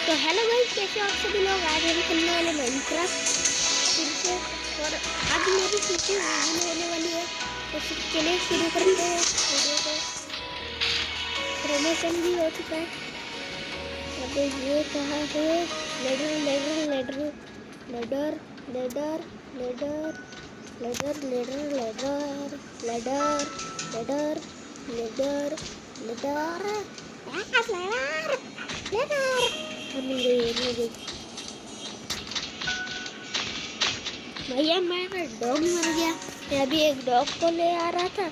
तो hello guys, कैसे आप सभी लोग। आज हम खेलने वाले माइनक्राफ्ट फिर से। और आज मेरी सीटी होने वाली है, तो फिर चलिए शुरू करते हैं वीडियो को। प्रमोशन भी हो चुका है। अब ये कहाँ है? Ladder ladder ladder ladder ladder ladder ladder ladder ladder ladder ladder ladder ladder मिल गई। भैया मेरा डॉग मर गया। मैं अभी एक डॉग को ले आ रहा था,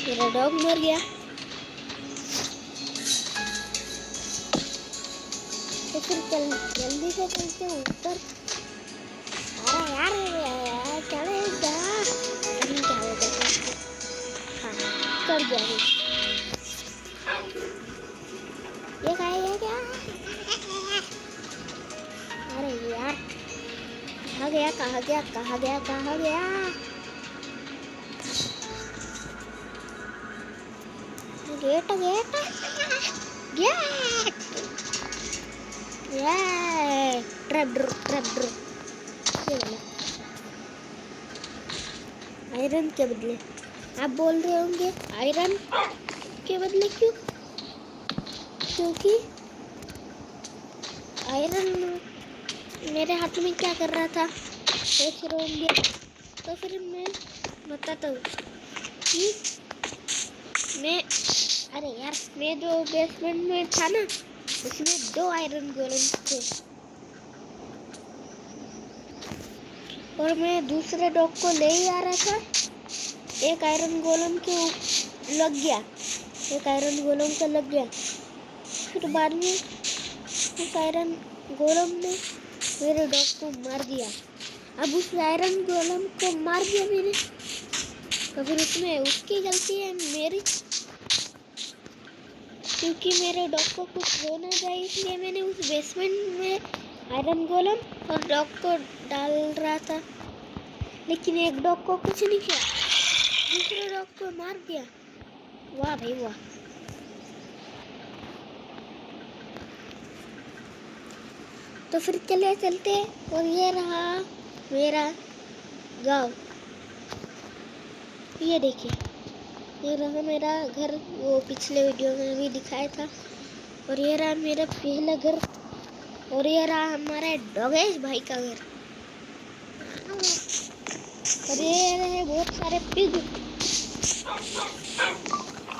मेरा डॉग मर गया। तो फिर जल्दी से चलते हैं ऊपर। अरे यार चलेगा, अभी क्या होगा? हाँ चढ़ गया। ये क्या? अरे यार कहाँ गया? गेट ये ट्रैप आयरन के बदले आप बोल रहे होंगे, आयरन के बदले क्यों? क्योंकि आयरन मेरे हाथ में क्या कर रहा था देख रहे होंगे। तो फिर मैं बताता हूँ कि मैं जो बेसमेंट में था ना, उसमें 2 आयरन गोलम थे और मैं दूसरे डॉग को ले ही आ रहा था। एक आयरन गोलम के लग गया, फिर बाद में उस आयरन गोलम ने मेरे डॉग को मार दिया। अब उस आयरन गोलम को मार दिया मैंने, तो फिर उसमें उसकी गलती है मेरी, क्योंकि मेरे डॉग को कुछ हो ना जाए इसलिए मैंने उस बेसमेंट में आयरन गोलम और डॉग को डाल रहा था। लेकिन एक डॉग को कुछ नहीं किया, दूसरे डॉग को मार दिया। वाह भाई वाह। तो फिर चलते और ये रहा मेरा गांव। ये देखिए, ये रहा मेरा घर, वो पिछले वीडियो में भी दिखाया था। और ये रहा मेरा पहला घर, और ये रहा हमारे डोगेश भाई का घर। और ये रहे बहुत सारे पिग।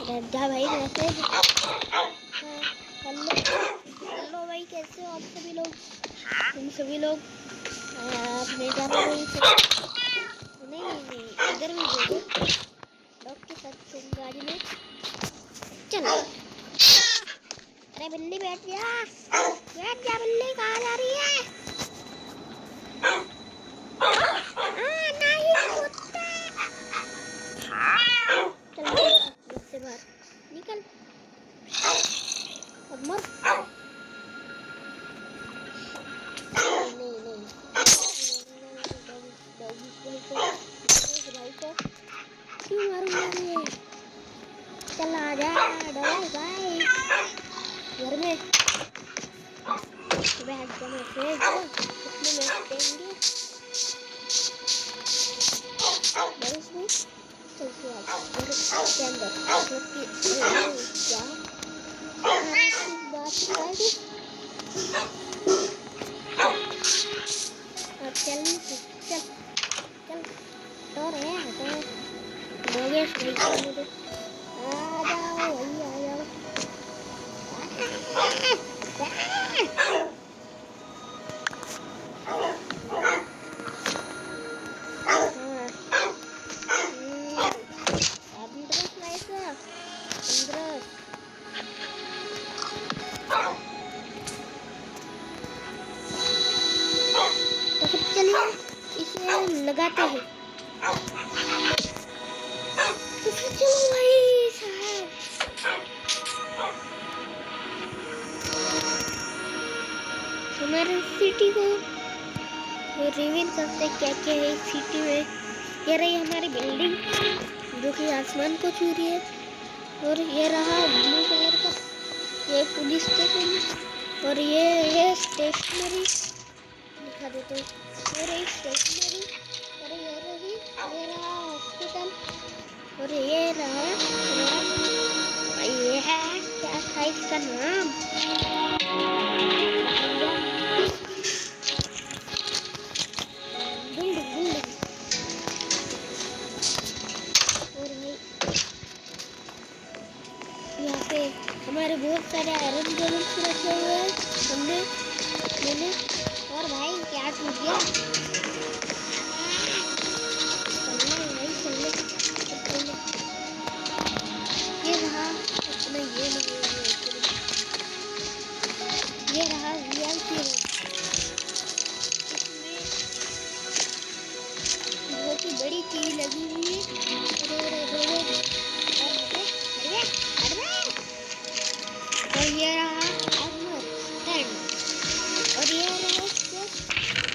राजा भाई मैसेज। हेलो भाई, कैसे हो आप सभी लोग? तुम सभी लोग मैं जा रहा हूँ। नहीं इधर भी बोलो, डॉग के साथ गाड़ी में चलो। अरे बिल्ली बैठ जा बिल्ली, कहाँ जा रही है? नहीं कुत्ता, चल घर से बाहर निकल, अब मर। नहीं भाई को क्यों मारूंगा मैं? चल आ जा भाई घर में बैठ जा। मैसेज देंगे बरिश में चलते आज घर के अंदर क्या बात करेगी। अब चल तो रे हटो डोगेश भाई को आ जाओ भाई, आ जाओ। तो फिर चलिए इसे लगाते हैं। तो फिर चलो भाई साहब, हमारे सिटी को रिवील करते क्या क्या है इस सिटी में। ये रही हमारी बिल्डिंग जो कि आसमान को छू रही है, और ये रहा ब्लू कलर का ये पुलिस स्टेशन। और ये है स्टेशनरी, दिखा देते हैं। ये रही स्टेशनरी, और ये रही, ये रहा हॉस्पिटल, और ये रहा ये है क्या था इसका नाम, बिल्डिंग बिल्डिंग। और यहाँ पे हमारे बहुत सारे आयरन गोलेम्स रखे हुए हैं मैंने। और भाई क्या टूट गया, चलना भाई चलने। ये रहा अपना, ये रहा VIP रूम। इसमें बहुत ही बड़ी टीवी लगी हुई है। और ये रहा आर्मर स्टैंड, और ये रहा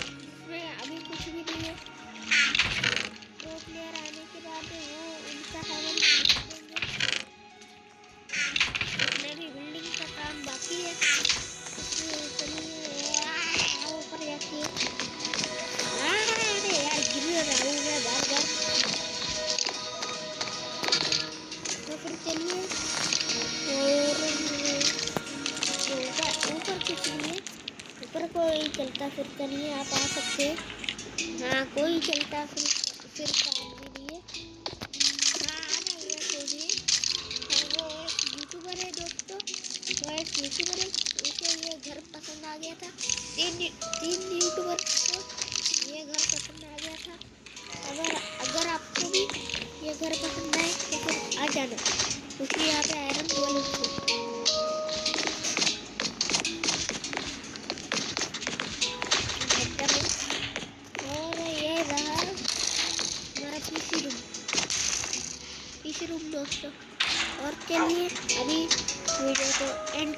इसमें अभी कुछ भी नहीं है। प्रो प्लेयर आने के बाद वो उनका हेवन देंगे। इसमें भी बिल्डिंग का काम बाकी है। ऊपर जाती है, अरे यार गिर रहा हूँ मैं बार-बार। तो फिर चलिए, और ऊपर कुछ नहीं है, ऊपर कोई चलता फिरता नहीं है, आप आ सकते हैं। हाँ कोई चलता फिर काम भी नहीं है। हाँ आ जाइए कोई भी। हाँ वो एक यूट्यूबर है दोस्तों, वो एक यूट्यूबर है, उसे ये घर पसंद आ गया था। तीन यूट्यूबर को ये घर पसंद आ गया था। अगर आपको भी ये घर पसंद आए तो फिर आ जाना, क्योंकि यहाँ पे आयरन गोलेम्स है। और ये रहा हमारा पीसी रूम दोस्तों। और चलिए अभी वीडियो को एंड